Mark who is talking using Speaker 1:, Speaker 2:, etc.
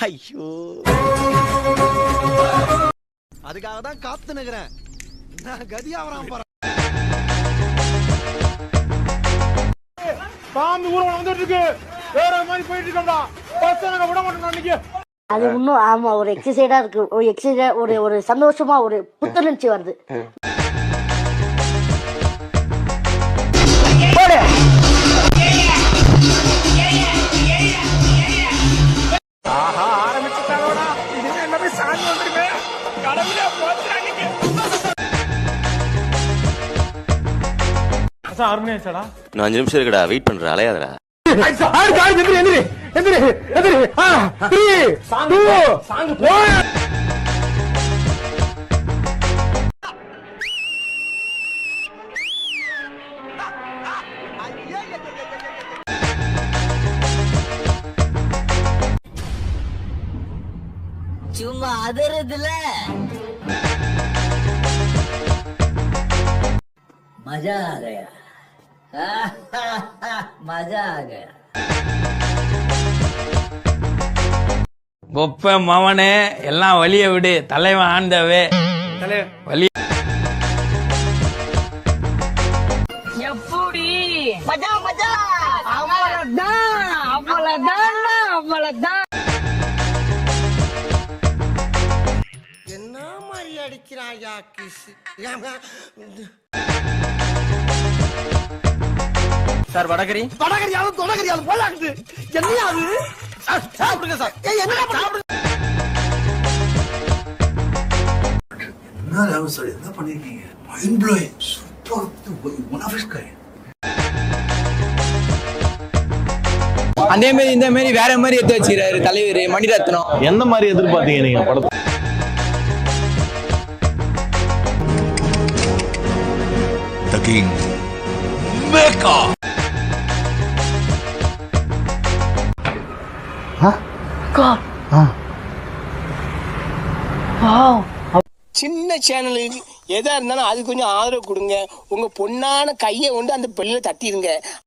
Speaker 1: ஐயோ, அதுக்காக தான் காத்து நிக்கிறேன். நான் கதியா வராம போறேன்.
Speaker 2: சாமி ஊர்வலம் வந்துட்டு இருக்கு. வேற மாதிரி போயிட்டு இருக்கோம்டா. பஸ் நாங்க விட மாட்டோம் இன்னைக்கு.
Speaker 3: அது இன்னும் ஆமா ஒரு எக்ஸசைஸா இருக்கு. ஒரு எக்ஸசைஸா ஒரு சந்தோஷமா ஒரு புத்துணர்ச்சி வருது.
Speaker 2: ஆஹா ஆரம்பிச்சுட்டானோடா. இது எல்லாமே சாமி வந்துருக்கு. கடவுளே போச்சுறாங்க. அசா 6 மணி ஆயிடுச்சடா.
Speaker 4: நான் 5 நிமிஷம் இருக்கடா, வெயிட் பண்றேன், அலையாதடா.
Speaker 3: சும்மா அதறதுல மஜா ஆ கயா. மஜா ஆ கயா.
Speaker 5: கொப்ப மவனே எல்லாம் வழிய விடு, தலைவன் ஆண்டவே வழி.
Speaker 3: எப்படி மஜா மஜா அவ்வளவுதான் அவ்வளவுதான் அவ்வளவுதான்.
Speaker 1: என்ன மாதிரி அடிக்கிறாயா கிஸ்?
Speaker 5: சார் வடகரி
Speaker 1: வடகரியாலும் தொடகரியாலும் போலாக்குது. என்னையா அது? சாப்பிடுங்க சார். என்ன
Speaker 6: சார் என்ன பண்ணிருக்கீங்க? Mind blowing. Super. One of his kind.
Speaker 5: அதே மாதிரி இந்த மாதிரி வேற மாதிரி எடுத்து வச்சுக்கிறாரு தலைவர் மணிரத்னம்.
Speaker 7: எந்த மாதிரி எதிர்பார்த்தீங்க நீங்க படத்தை?
Speaker 6: The King Mecca.
Speaker 8: சின்ன சேனலுக்கு எதா இருந்தாலும் அது கொஞ்சம் ஆதரவு கொடுங்க. உங்க பொண்ணான கையை கொண்டு அந்த பெல்ல தட்டிடுங்க.